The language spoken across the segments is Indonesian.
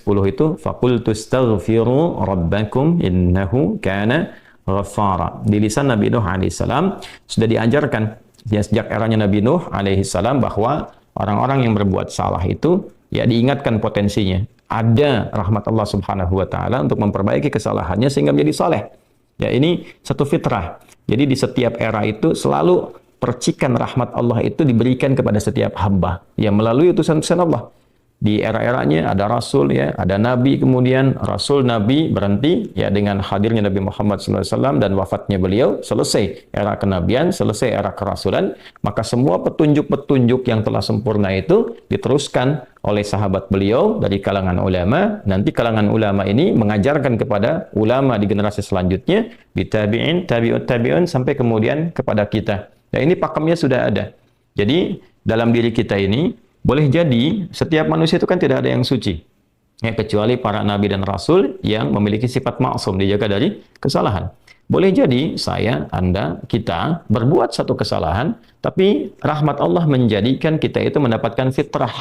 10 itu faqultu astaghfiru rabbakum innahu kana ghaffara. Di lisan Nabi Nuh alaihissalam sudah diajarkan ya sejak eranya Nabi Nuh alaihissalam bahwa orang-orang yang berbuat salah itu ya diingatkan potensinya. Ada rahmat Allah Subhanahu wa taala untuk memperbaiki kesalahannya sehingga menjadi saleh. Ya, ini satu fitrah. Jadi di setiap era itu selalu percikan rahmat Allah itu diberikan kepada setiap hamba ya melalui utusan-utusan Allah. Di era-eranya ada rasul ya, ada nabi, kemudian rasul nabi berhenti ya dengan hadirnya Nabi Muhammad SAW dan wafatnya beliau, selesai era kenabian, selesai era kerasulan, maka semua petunjuk-petunjuk yang telah sempurna itu diteruskan oleh sahabat beliau dari kalangan ulama. Nanti kalangan ulama ini mengajarkan kepada ulama di generasi selanjutnya, di tabi'in, tabi'ut tabi'un sampai kemudian kepada kita. Ya, ini pakemnya sudah ada. Jadi dalam diri kita ini boleh jadi setiap manusia itu kan tidak ada yang suci. Ya, kecuali para nabi dan rasul yang memiliki sifat maksum, dijaga dari kesalahan. Boleh jadi saya, Anda, kita berbuat satu kesalahan, tapi rahmat Allah menjadikan kita itu mendapatkan fitrah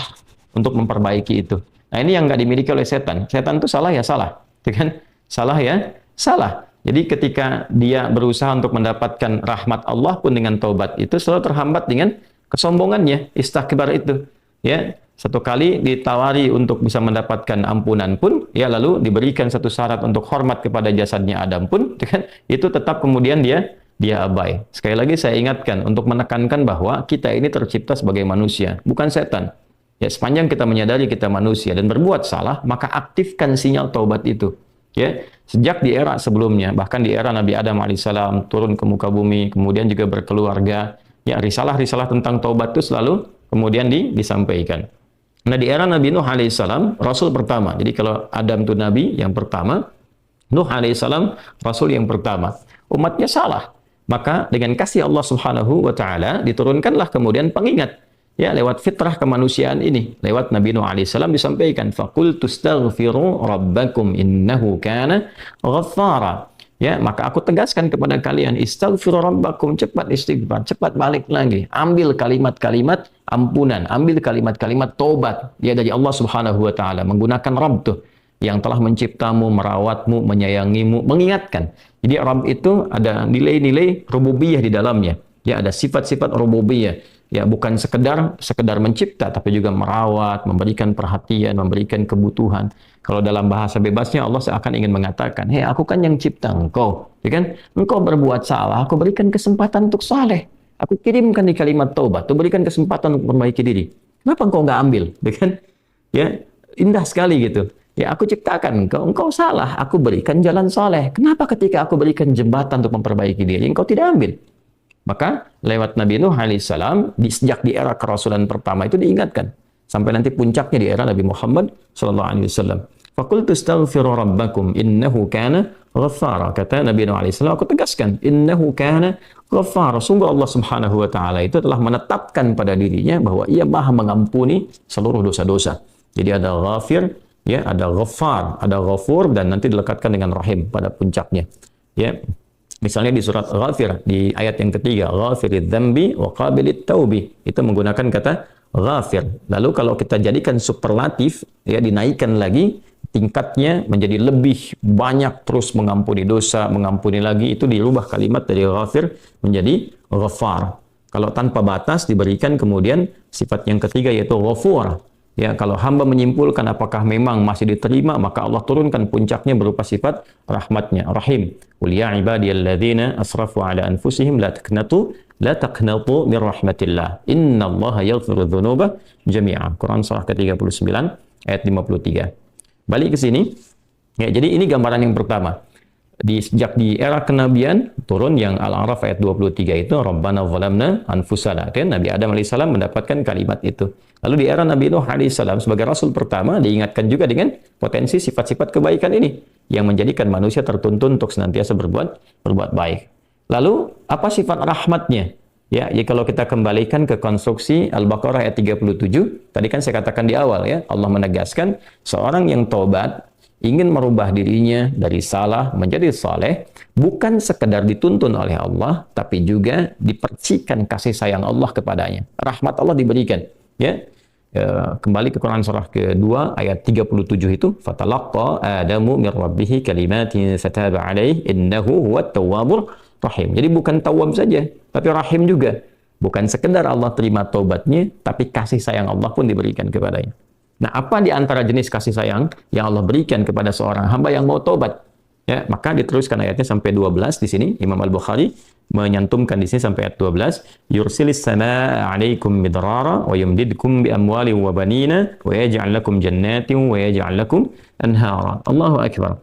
untuk memperbaiki itu. Nah, ini yang nggak dimiliki oleh setan. Setan itu salah ya salah. Kan? Salah ya salah. Jadi ketika dia berusaha untuk mendapatkan rahmat Allah pun dengan taubat itu selalu terhambat dengan kesombongannya, istakbar itu. Ya, satu kali ditawari untuk bisa mendapatkan ampunan pun, ya lalu diberikan satu syarat untuk hormat kepada jasadnya Adam pun, kan, itu tetap kemudian dia abai. Sekali lagi saya ingatkan untuk menekankan bahwa kita ini tercipta sebagai manusia, bukan setan. Ya, sepanjang kita menyadari kita manusia dan berbuat salah, maka aktifkan sinyal taubat itu. Ya, sejak di era sebelumnya, bahkan di era Nabi Adam alaihissalam turun ke muka bumi, kemudian juga berkeluarga, ya risalah-risalah tentang taubat itu selalu kemudian disampaikan. Nah, di era Nabi Nuh alaihissalam, Rasul pertama. Jadi kalau Adam itu Nabi yang pertama, Nuh alaihissalam Rasul yang pertama. Umatnya salah. Maka dengan kasih Allah Subhanahu wa taala diturunkanlah kemudian pengingat. Ya, lewat fitrah kemanusiaan ini, lewat Nabi Nuh alaihissalam disampaikan, faqultu astaghfiru rabbakum innahu kana ghaffara. Ya, maka aku tegaskan kepada kalian, istaghfiru rabbakum, cepat istighfar, cepat balik lagi. Ambil kalimat-kalimat ampunan, ambil kalimat-kalimat taubat ya dari Allah Subhanahu wa taala, menggunakan Rabb tuh yang telah menciptamu, merawatmu, menyayangimu, mengingatkan. Jadi Rabb itu ada nilai-nilai rububiyah di dalamnya. Ya, ada sifat-sifat rububiyah. Ya, bukan sekedar mencipta, tapi juga merawat, memberikan perhatian, memberikan kebutuhan. Kalau dalam bahasa bebasnya Allah seakan ingin mengatakan, hei, aku kan yang cipta engkau, ya kan? Engkau berbuat salah, aku berikan kesempatan untuk saleh. Aku kirimkan di kalimat taubat, aku berikan kesempatan untuk memperbaiki diri. Kenapa engkau nggak ambil, ya kan? Ya, indah sekali gitu. Ya, aku ciptakan engkau salah, aku berikan jalan saleh. Kenapa ketika aku berikan jembatan untuk memperbaiki diri, engkau tidak ambil? Maka lewat Nabi Nuh alaihissalam sejak di era kerasulan pertama itu diingatkan sampai nanti puncaknya di era Nabi Muhammad sallallahu alaihi wasallam. Faqultu astaghfiru rabbakum innahu kana ghaffara. Kata Nabi Nuh alaihissalam, aku tegaskan innahu kana ghaffara. Sungguh Allah Subhanahu wa taala itu telah menetapkan pada dirinya bahwa Ia Maha mengampuni seluruh dosa-dosa. Jadi ada ghafir, ya, ada ghaffar, ada ghafur dan nanti dilekatkan dengan rahim pada puncaknya. Ya. Misalnya di surat Ghafir, di ayat yang ketiga, Ghafiridz dzambi wa qabilit taubi. Itu menggunakan kata Ghafir. Lalu kalau kita jadikan superlatif, ya dinaikkan lagi tingkatnya menjadi lebih banyak terus mengampuni dosa, mengampuni lagi, itu dirubah kalimat dari Ghafir menjadi Ghaffar. Kalau tanpa batas diberikan kemudian sifat yang ketiga yaitu Ghafur. Ya, kalau hamba menyimpulkan apakah memang masih diterima, maka Allah turunkan puncaknya berupa sifat rahmatnya, Rahim. Qul ya ibadiyalladzina asrafu ala anfusihim la taqnatu min rahmatillah. Innallaha yaghfiru dzunuba jami'a. Quran surah ke-39 ayat 53. Balik ke sini. Ya, jadi ini gambaran yang pertama. Sejak di era kenabian turun yang Al-A'raf ayat 23 itu Rabbana zalamna anfusana. Kan Nabi Adam alaihissalam mendapatkan kalimat itu. Lalu di era Nabi Nuh alaihissalam sebagai rasul pertama diingatkan juga dengan potensi sifat-sifat kebaikan ini yang menjadikan manusia tertuntun untuk senantiasa berbuat baik. Lalu apa sifat rahmatnya? Ya, kalau kita kembalikan ke konstruksi Al-Baqarah ayat 37, tadi kan saya katakan di awal ya, Allah menegaskan seorang yang taubat ingin merubah dirinya dari salah menjadi saleh, bukan sekedar dituntun oleh Allah, tapi juga dipercikan kasih sayang Allah kepadanya. Rahmat Allah diberikan. Ya, kembali ke Quran surah kedua ayat 37 itu, fatalaqqa Adamu min rabbih kalimatin fataba alaihi innahu huwat tawwabur rahim. Jadi bukan tawwab saja, tapi rahim juga. Bukan sekedar Allah terima taubatnya, tapi kasih sayang Allah pun diberikan kepadanya. Nah, apa di antara jenis kasih sayang yang Allah berikan kepada seorang hamba yang mau taubat? Ya, maka diteruskan ayatnya sampai 12 di sini. Imam Al-Bukhari menyantumkan di sini sampai ayat 12, yursilis samaa 'alaikum midrara wa yumdidkum bi amwalin wa banina wa yaj'al lakum jannatin wa yaj'al lakum anhara. Allahu akbar.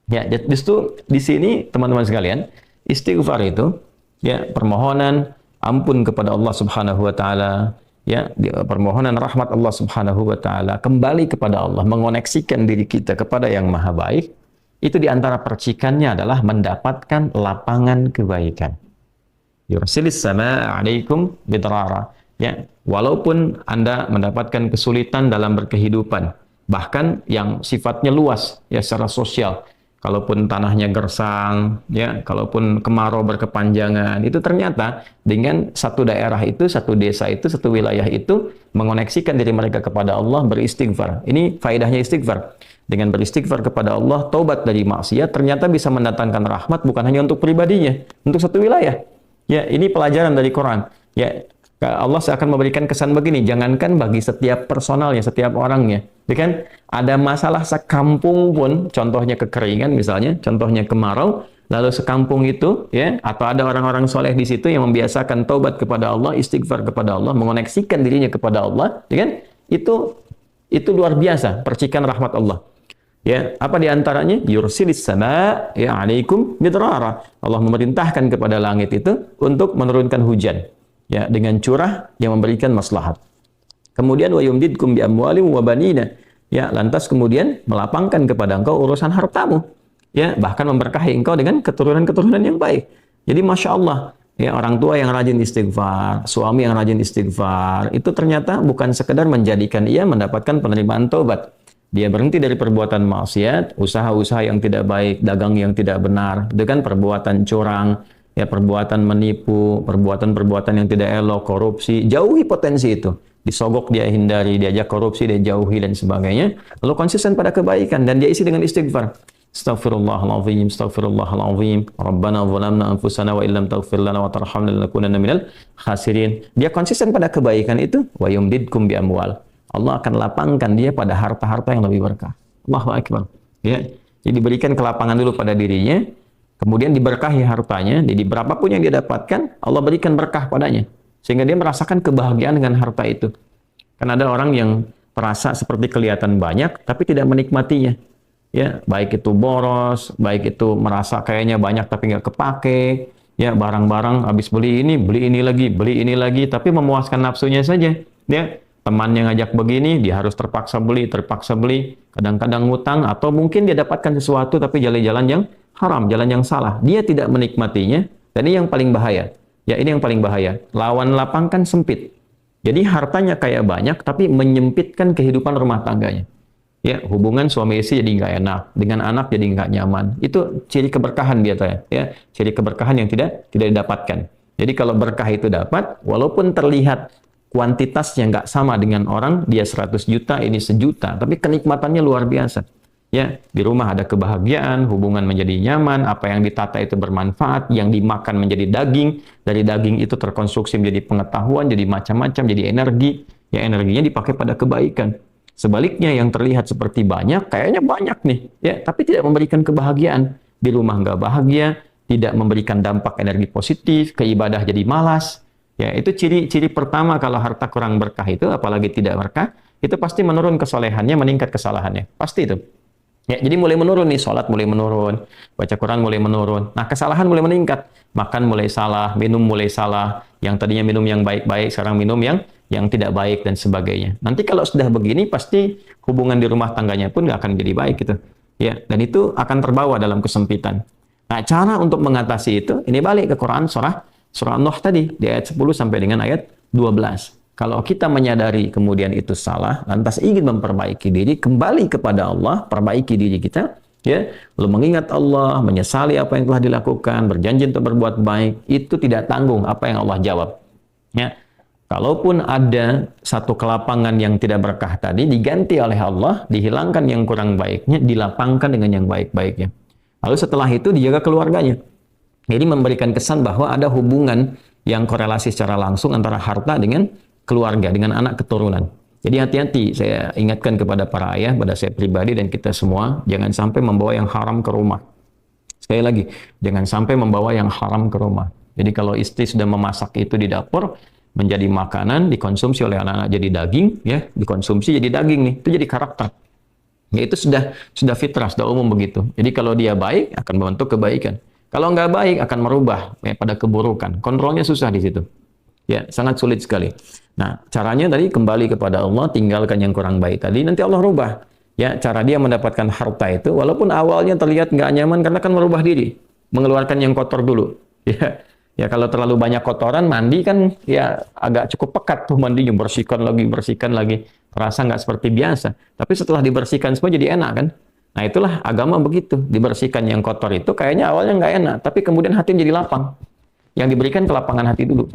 Ya, justru di sini teman-teman sekalian, istighfar itu ya permohonan ampun kepada Allah Subhanahu wa taala, ya, permohonan rahmat Allah Subhanahu wa taala, kembali kepada Allah, mengoneksikan diri kita kepada yang Maha Baik. Itu di antara percikannya adalah mendapatkan lapangan kebaikan. Yursilis samaa 'alaikum bidrara. Ya, walaupun Anda mendapatkan kesulitan dalam berkehidupan, bahkan yang sifatnya luas ya secara sosial. Kalaupun tanahnya gersang, ya, kalaupun kemarau berkepanjangan, itu ternyata dengan satu daerah itu, satu desa itu, satu wilayah itu mengoneksikan diri mereka kepada Allah, beristighfar. Ini faedahnya istighfar. Dengan beristighfar kepada Allah, taubat dari maksiat, ternyata bisa mendatangkan rahmat bukan hanya untuk pribadinya, untuk satu wilayah. Ya, ini pelajaran dari Quran. Ya, Allah akan memberikan kesan begini, jangankan bagi setiap personalnya, setiap orangnya. Ya kan? Ada masalah sekampung pun, contohnya kekeringan misalnya, contohnya kemarau, lalu sekampung itu, ya, atau ada orang-orang soleh di situ yang membiasakan taubat kepada Allah, istighfar kepada Allah, mengoneksikan dirinya kepada Allah, ya kan? Itu luar biasa, percikan rahmat Allah. Ya, apa di antaranya? Yursilis sama ya 'alaikum midrara. Allah memerintahkan kepada langit itu untuk menurunkan hujan. Ya, dengan curah yang memberikan maslahat. Kemudian wa yumdidkum bi amwalin wa banina. Ya, lantas kemudian melapangkan kepada engkau urusan hartamu. Ya, bahkan memberkahi engkau dengan keturunan-keturunan yang baik. Jadi Masya Allah, ya, orang tua yang rajin istighfar, suami yang rajin istighfar, itu ternyata bukan sekedar menjadikan ia mendapatkan penerimaan taubat. Dia berhenti dari perbuatan maksiat, usaha-usaha yang tidak baik, dagang yang tidak benar, itu kan perbuatan curang, ya, perbuatan menipu, perbuatan-perbuatan yang tidak elok, korupsi, jauhi potensi itu. Disogok dia hindari, diajak korupsi dia jauhi dan sebagainya. Lalu konsisten pada kebaikan dan dia isi dengan istighfar. Astaghfirullahalazim, astaghfirullahalazim. Rabbana zalamna anfusana wa illam taghfir lana wa tarhamna lanakunanna minal khasirin. Dia konsisten pada kebaikan itu, wa yumdidkum bi amwal. Allah akan lapangkan dia pada harta-harta yang lebih berkah. Allahu akbar. Ya. Jadi diberikan kelapangan dulu pada dirinya. Kemudian diberkahi hartanya, jadi berapapun yang dia dapatkan, Allah berikan berkah padanya. Sehingga dia merasakan kebahagiaan dengan harta itu. Karena ada orang yang merasa seperti kelihatan banyak, tapi tidak menikmatinya. Ya, baik itu boros, baik itu merasa kayaknya banyak tapi nggak kepake. Ya, barang-barang habis beli ini lagi, tapi memuaskan nafsunya saja. Ya, temannya ngajak begini, dia harus terpaksa beli. Kadang-kadang ngutang, atau mungkin dia dapatkan sesuatu tapi jalan-jalan yang haram, jalan yang salah. Dia tidak menikmatinya, dan ini yang paling bahaya. Ya, ini yang paling bahaya. Lawan lapang kan sempit. Jadi hartanya kayak banyak, tapi menyempitkan kehidupan rumah tangganya. Ya, hubungan suami istri jadi nggak enak, dengan anak jadi nggak nyaman. Itu ciri keberkahan biasanya. Ya, ciri keberkahan yang tidak didapatkan. Jadi kalau berkah itu dapat, walaupun terlihat kuantitasnya nggak sama dengan orang, dia 100 juta, ini 1 juta, tapi kenikmatannya luar biasa. Ya, di rumah ada kebahagiaan, hubungan menjadi nyaman, apa yang ditata itu bermanfaat, yang dimakan menjadi daging, dari daging itu terkonstruksi menjadi pengetahuan, jadi macam-macam, jadi energi, ya energinya dipakai pada kebaikan. Sebaliknya yang terlihat seperti banyak, kayaknya banyak nih, ya, tapi tidak memberikan kebahagiaan. Di rumah nggak bahagia, tidak memberikan dampak energi positif, ke ibadah jadi malas. Ya, itu ciri pertama kalau harta kurang berkah itu, apalagi tidak berkah, itu pasti menurun kesolehannya, meningkat kesalahannya. Pasti itu. Ya, jadi mulai menurun nih, sholat mulai menurun, baca Quran mulai menurun. Nah, kesalahan mulai meningkat. Makan mulai salah, minum mulai salah. Yang tadinya minum yang baik-baik, sekarang minum yang tidak baik dan sebagainya. Nanti kalau sudah begini, pasti hubungan di rumah tangganya pun nggak akan jadi baik gitu. Ya, dan itu akan terbawa dalam kesempitan. Nah, cara untuk mengatasi itu, ini balik ke Quran surah Nuh tadi, di ayat 10 sampai dengan ayat 12. Kalau kita menyadari kemudian itu salah, lantas ingin memperbaiki diri, kembali kepada Allah, perbaiki diri kita, ya, lalu mengingat Allah, menyesali apa yang telah dilakukan, berjanji untuk berbuat baik, itu tidak tanggung apa yang Allah jawab. Ya, Kalaupun ada satu kelapangan yang tidak berkah tadi, diganti oleh Allah, dihilangkan yang kurang baiknya, dilapangkan dengan yang baik-baiknya. Lalu setelah itu dijaga keluarganya. Jadi memberikan kesan bahwa ada hubungan yang korelasi secara langsung antara harta dengan keluarga, dengan anak keturunan. Jadi hati-hati, saya ingatkan kepada para ayah, pada saya pribadi dan kita semua, jangan sampai membawa yang haram ke rumah. Sekali lagi, jangan sampai membawa yang haram ke rumah. Jadi kalau istri sudah memasak itu di dapur, menjadi makanan, dikonsumsi oleh anak-anak jadi daging, ya, dikonsumsi jadi daging nih, itu jadi karakter. Ya itu sudah fitrah, sudah umum begitu. Jadi kalau dia baik, akan membentuk kebaikan. Kalau nggak baik, akan merubah ya, pada keburukan. Kontrolnya susah di situ. Ya, sangat sulit sekali. Nah, caranya tadi kembali kepada Allah, tinggalkan yang kurang baik tadi, nanti Allah rubah. Ya, cara dia mendapatkan harta itu, walaupun awalnya terlihat nggak nyaman, karena kan merubah diri, mengeluarkan yang kotor dulu. Ya, ya kalau terlalu banyak kotoran, mandi kan ya agak cukup pekat tuh mandinya, bersihkan lagi, terasa nggak seperti biasa. Tapi setelah dibersihkan semua jadi enak kan? Nah itulah agama begitu, dibersihkan yang kotor itu kayaknya awalnya nggak enak, tapi kemudian hati jadi lapang. Yang diberikan kelapangan hati dulu.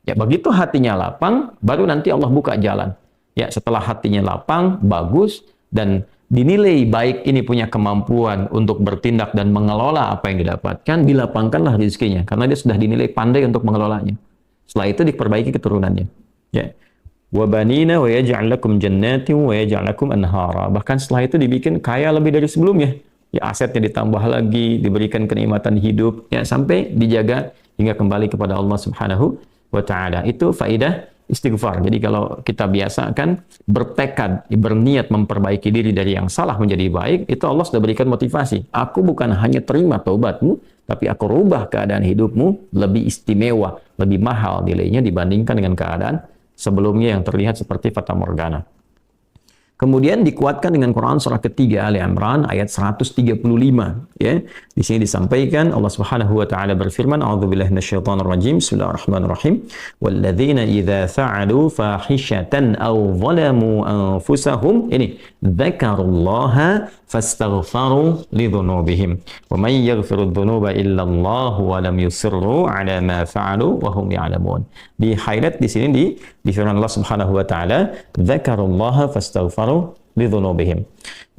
Ya begitu hatinya lapang, baru nanti Allah buka jalan. Ya setelah hatinya lapang, bagus, dan dinilai baik ini punya kemampuan untuk bertindak dan mengelola apa yang didapatkan, dilapangkanlah rezekinya karena dia sudah dinilai pandai untuk mengelolanya. Setelah itu diperbaiki keturunannya. Ya. Wa banina wa yaj'al lakum jannatin wa yaj'al lakum anhara. Bahkan setelah itu dibikin kaya lebih dari sebelumnya. Ya asetnya ditambah lagi, diberikan kenikmatan hidup, ya sampai dijaga hingga kembali kepada Allah Subhanahu wa taala. Itu faidah istighfar. Jadi kalau kita biasakan bertekad, berniat memperbaiki diri dari yang salah menjadi baik, itu Allah sudah berikan motivasi. Aku bukan hanya terima taubatmu, tapi aku rubah keadaan hidupmu lebih istimewa, lebih mahal nilainya dibandingkan dengan keadaan sebelumnya yang terlihat seperti fata morgana. Kemudian dikuatkan dengan Quran surah ketiga Ali Imran ayat 135 ya. Di sini disampaikan Allah Subhanahu wa taala berfirman, a'udzubillahi minasyaitonir rajim. Bismillahirrahmanirrahim. Walladzina idza fa'alu fahishatan aw zalamu anfusahum ini dzakarullaha fastaghfaru lidzunubihim wa may yaghfiru dzunuba illa Allah wa lam yusirru ala ma fa'alu wa hum ya'lamun. Di highlight di sini di firman Allah Subhanahu wa taala, dzakarullaha fastaghfaru lidzunubihim.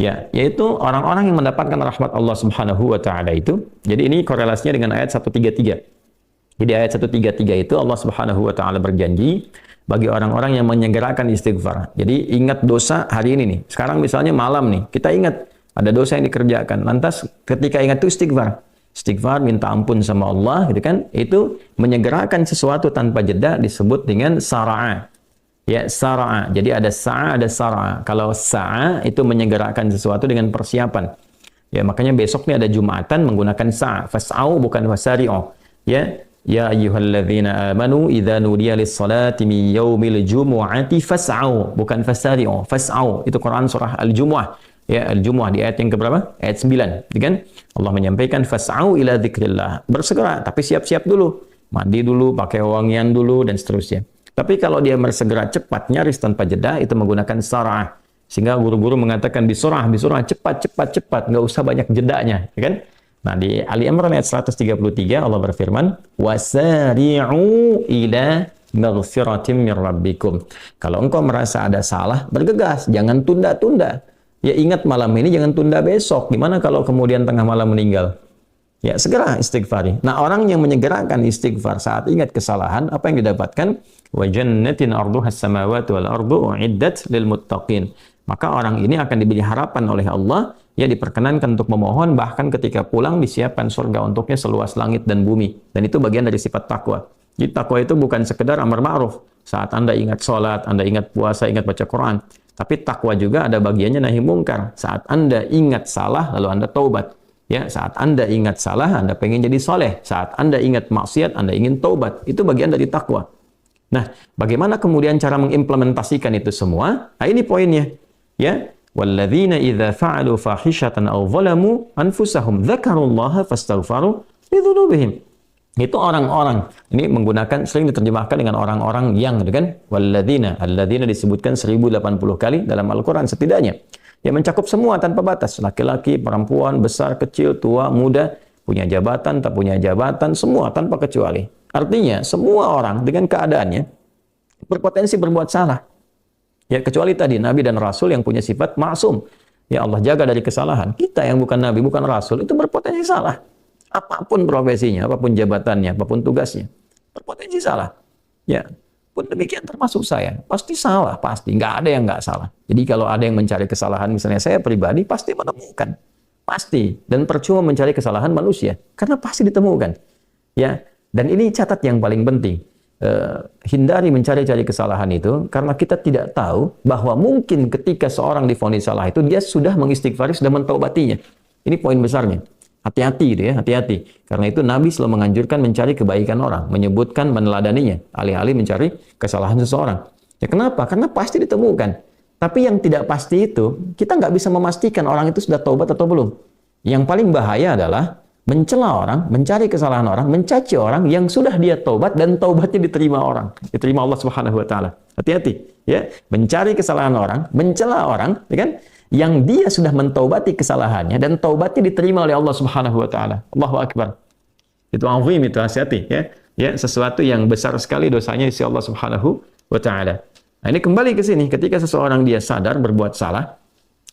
Ya, yaitu orang-orang yang mendapatkan rahmat Allah Subhanahu wa taala itu. Jadi ini korelasinya dengan ayat 133. Jadi ayat 133 itu Allah Subhanahu wa taala berjanji bagi orang-orang yang menyegerakan istighfar. Jadi ingat dosa hari ini nih. Sekarang misalnya malam nih, kita ingat ada dosa yang dikerjakan. Lantas ketika ingat itu istighfar. Istighfar, minta ampun sama Allah, gitu kan? Itu menyegerakan sesuatu tanpa jeda disebut dengan sara'a. Ya, sara'a. Jadi ada sa'a, ada sara'a. Kalau sa'a itu menyegerakan sesuatu dengan persiapan. Ya, makanya besok nih ada Jumatan menggunakan sa'a. Fas'au bukan wasari'u. Ya, ya ayyuhalladzina amanu idza nudiya lis-salati min yaumil jumu'ati fas'au bukan fasari'u. Fas'au itu Quran surah Al-Jumu'ah. Ya, Al-Jumu'ah di ayat yang keberapa? Ayat 9. Kan? Allah menyampaikan fas'au ila dzikrillah. Bersegera, tapi siap-siap dulu. Mandi dulu, pakai wangian dulu dan seterusnya. Tapi kalau dia bersegera cepat, nyaris tanpa jeda, itu menggunakan sara'ah. Sehingga guru-guru mengatakan bisurah, cepat, nggak usah banyak jedanya, ya kan? Nah, di Ali Imran ayat 133 Allah berfirman, "Wasari'u ila maghfiratin min rabbikum." Kalau engkau merasa ada salah, bergegas, jangan tunda-tunda. Ya ingat malam ini, jangan tunda besok. Gimana kalau kemudian tengah malam meninggal? Ya, segera istighfari. Nah, orang yang menyegerakan istighfar saat ingat kesalahan, apa yang didapatkan? Wa jannatin arduhas samawati wal ardu uiddat lil muttaqin. Maka orang ini akan diberi harapan oleh Allah, ya diperkenankan untuk memohon, bahkan ketika pulang disiapkan surga untuknya seluas langit dan bumi. Dan itu bagian dari sifat takwa. Jadi takwa itu bukan sekedar amar ma'ruf. Saat Anda ingat sholat, Anda ingat puasa, ingat baca Quran. Tapi takwa juga ada bagiannya nahi mungkar. Saat Anda ingat salah, lalu Anda taubat. Ya, saat Anda ingat salah, Anda pengen jadi soleh. Saat Anda ingat maksiat, Anda ingin taubat. Itu bagian dari takwa. Nah, bagaimana kemudian cara mengimplementasikan itu semua? Nah, ini poinnya. Ya, walladzina idza fa'alu fahishatan aw zalamu anfusahum dzakarullaha fastaghfaru lidzunubihim. Itu orang-orang. Ini menggunakan, sering diterjemahkan dengan orang-orang yang, kan? Walladzina, alladzina disebutkan 1080 kali dalam Al-Quran setidaknya. Ya mencakup semua tanpa batas. Laki-laki, perempuan, besar, kecil, tua, muda, punya jabatan, tak punya jabatan, semua tanpa kecuali. Artinya, semua orang dengan keadaannya, berpotensi berbuat salah. Ya, kecuali tadi Nabi dan Rasul yang punya sifat maksum. Ya, Allah jaga dari kesalahan. Kita yang bukan Nabi, bukan Rasul, itu berpotensi salah. Apapun profesinya, apapun jabatannya, apapun tugasnya, berpotensi salah. Ya, pun demikian termasuk saya. Pasti salah, pasti. Nggak ada yang nggak salah. Jadi kalau ada yang mencari kesalahan, misalnya saya pribadi, pasti menemukan. Pasti. Dan percuma mencari kesalahan manusia. Karena pasti ditemukan. Ya. Dan ini catat yang paling penting. Hindari mencari-cari kesalahan itu, karena kita tidak tahu bahwa mungkin ketika seorang divonis salah itu, dia sudah mengistighfari, sudah mentaubatinya. Ini poin besarnya. Hati-hati gitu ya, hati-hati. Karena itu Nabi selalu menganjurkan mencari kebaikan orang, menyebutkan, meneladaninya, alih-alih mencari kesalahan seseorang. Ya kenapa? Karena pasti ditemukan. Tapi yang tidak pasti itu, kita nggak bisa memastikan orang itu sudah taubat atau belum. Yang paling bahaya adalah mencela orang, mencari kesalahan orang, mencaci orang yang sudah dia taubat dan taubatnya diterima orang, diterima Allah Subhanahu wa taala. Hati-hati ya, mencari kesalahan orang, mencela orang, ya kan? Yang dia sudah mentaubati kesalahannya dan taubatnya diterima oleh Allah Subhanahu wa taala. Allahu akbar. Itu azim, itu hati-hati ya. Ya, sesuatu yang besar sekali dosanya di sisi Allah Subhanahu wa taala. Nah, ini kembali ke sini, ketika seseorang dia sadar berbuat salah,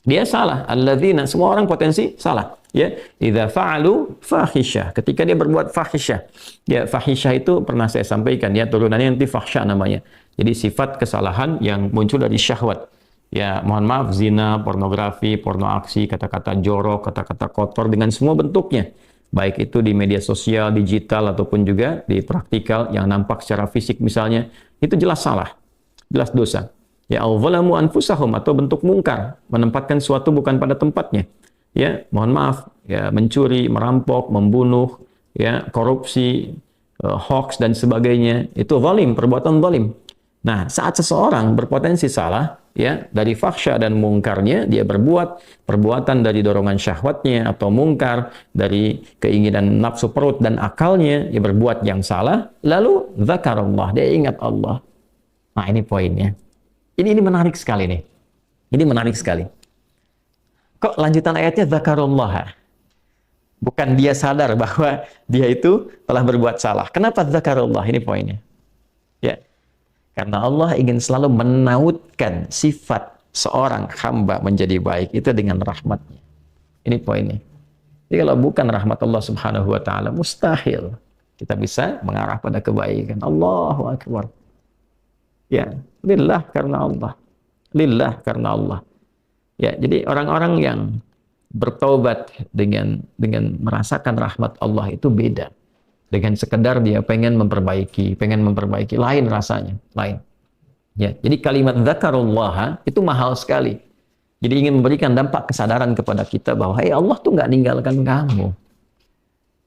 dia salah. Alladzina, semua orang potensi salah. Ya, idza fa'alu fahisyah. Ketika dia berbuat fahisyah. Ya, fahisyah itu pernah saya sampaikan ya, turunannya nanti fahsya namanya. Jadi sifat kesalahan yang muncul dari syahwat. Ya, mohon maaf, zina, pornografi, porno aksi, kata-kata jorok, kata-kata kotor dengan semua bentuknya. Baik itu di media sosial, digital ataupun juga di praktikal yang nampak secara fisik misalnya, itu jelas salah. Jelas dosa. Ya, al-zalamu anfusahum, atau bentuk mungkar, menempatkan suatu bukan pada tempatnya. Ya, mohon maaf, ya, mencuri, merampok, membunuh, ya, korupsi, hoax dan sebagainya, itu zalim, perbuatan zalim. Nah, saat seseorang berpotensi salah, ya, dari fahsya dan mungkarnya, dia berbuat perbuatan dari dorongan syahwatnya atau mungkar, dari keinginan nafsu perut dan akalnya, dia berbuat yang salah, lalu zakarullah, dia ingat Allah. Nah, ini poinnya. Ini menarik sekali nih. Ini menarik sekali. Kok lanjutan ayatnya zakarullah? Bukan dia sadar bahwa dia itu telah berbuat salah. Kenapa zakarullah? Ini poinnya. Ya. Karena Allah ingin selalu menautkan sifat seorang hamba menjadi baik itu dengan rahmatnya. Ini poinnya. Jadi kalau bukan rahmat Allah Subhanahu wa taala, mustahil kita bisa mengarah pada kebaikan. Allahu akbar. Ya, lillah karena Allah. Lillah karena Allah. Ya, jadi orang-orang yang bertaubat dengan merasakan rahmat Allah itu beda. Dengan sekedar dia pengen memperbaiki, lain rasanya, lain. Ya, jadi kalimat zakarullah itu mahal sekali. Jadi ingin memberikan dampak kesadaran kepada kita bahwa Allah tuh nggak ninggalkan kamu.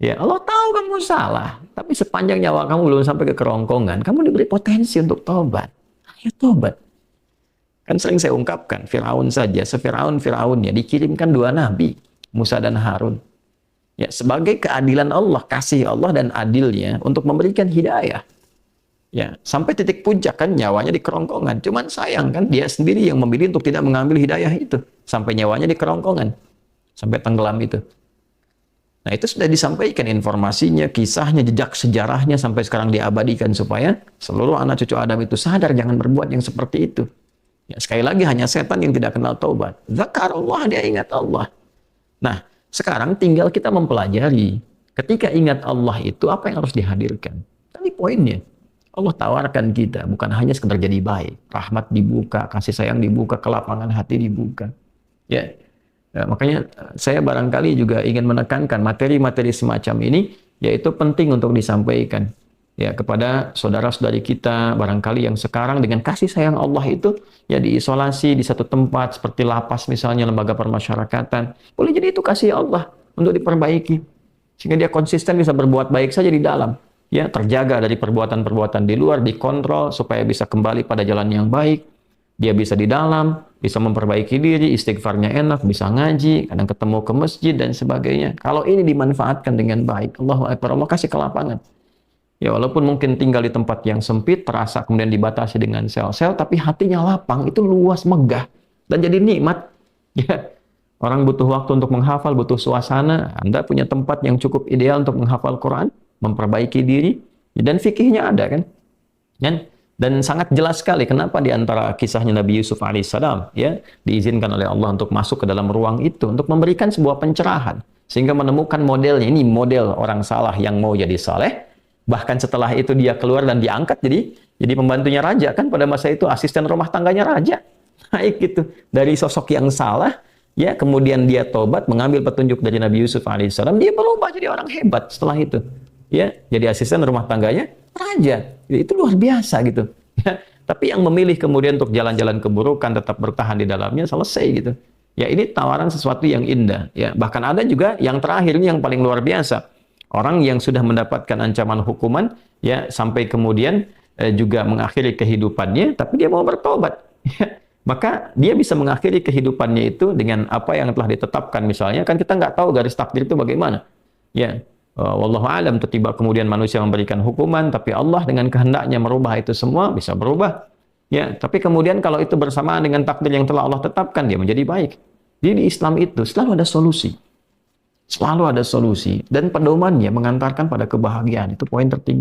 Ya, Allah tahu kamu salah, tapi sepanjang nyawa kamu belum sampai ke kerongkongan, kamu diberi potensi untuk tobat. Ayo tobat. Kan sering saya ungkapkan, Firaun saja, Firaunnya dikirimkan 2 nabi, Musa dan Harun. Ya, sebagai keadilan Allah, kasih Allah dan adilnya untuk memberikan hidayah. Ya, sampai titik puncak kan nyawanya di kerongkongan. Cuman sayang kan dia sendiri yang memilih untuk tidak mengambil hidayah itu. Sampai nyawanya di kerongkongan. Sampai tenggelam itu. Nah, itu sudah disampaikan informasinya, kisahnya, jejak sejarahnya sampai sekarang diabadikan supaya seluruh anak cucu Adam itu sadar jangan berbuat yang seperti itu. Ya, sekali lagi hanya setan yang tidak kenal taubat. Zakarullah, dia ingat Allah. Nah, sekarang tinggal kita mempelajari ketika ingat Allah itu apa yang harus dihadirkan. Tadi poinnya. Allah tawarkan kita bukan hanya sekedar jadi baik, rahmat dibuka, kasih sayang dibuka, kelapangan hati dibuka. Ya. Ya, makanya saya barangkali juga ingin menekankan materi-materi semacam ini, yaitu penting untuk disampaikan ya kepada saudara-saudari kita barangkali yang sekarang dengan kasih sayang Allah itu ya diisolasi di satu tempat seperti lapas misalnya, lembaga permasyarakatan. Boleh jadi itu kasih Allah untuk diperbaiki sehingga dia konsisten bisa berbuat baik saja di dalam, ya, terjaga dari perbuatan-perbuatan di luar, dikontrol supaya bisa kembali pada jalan yang baik. Dia bisa di dalam, bisa memperbaiki diri, istighfarnya enak, bisa ngaji, kadang ketemu ke masjid dan sebagainya. Kalau ini dimanfaatkan dengan baik, Allahu Akbar, Allah kasih kelapangan. Ya, walaupun mungkin tinggal di tempat yang sempit, terasa kemudian dibatasi dengan sel-sel, tapi hatinya lapang, itu luas, megah, dan jadi nikmat. Ya, orang butuh waktu untuk menghafal, butuh suasana. Anda punya tempat yang cukup ideal untuk menghafal Quran, memperbaiki diri, dan fikihnya ada kan? Dan Dan sangat jelas sekali kenapa di antara kisahnya Nabi Yusuf alaihissalam ya diizinkan oleh Allah untuk masuk ke dalam ruang itu untuk memberikan sebuah pencerahan sehingga menemukan modelnya. Ini model orang saleh yang mau jadi saleh. Bahkan setelah itu dia keluar dan diangkat jadi pembantunya raja, kan pada masa itu asisten rumah tangganya raja. Baik gitu. Dari sosok yang salah ya kemudian dia tobat mengambil petunjuk dari Nabi Yusuf alaihissalam, dia berubah jadi orang hebat setelah itu. Ya, jadi asisten rumah tangganya raja. Itu luar biasa gitu. Ya, tapi yang memilih kemudian untuk jalan-jalan keburukan tetap bertahan di dalamnya selesai gitu. Ya, ini tawaran sesuatu yang indah ya. Bahkan ada juga yang terakhir ini yang paling luar biasa. Orang yang sudah mendapatkan ancaman hukuman ya sampai kemudian juga mengakhiri kehidupannya tapi dia mau bertobat. Ya, maka dia bisa mengakhiri kehidupannya itu dengan apa yang telah ditetapkan misalnya. Kan kita nggak tahu garis takdir itu bagaimana. Ya, wallahu alam, tiba kemudian manusia memberikan hukuman tapi Allah dengan kehendaknya merubah itu semua, bisa berubah ya. Tapi kemudian kalau itu bersamaan dengan takdir yang telah Allah tetapkan, dia menjadi baik. Jadi di Islam itu selalu ada solusi dan pedomannya mengantarkan pada kebahagiaan. Itu poin tertinggi.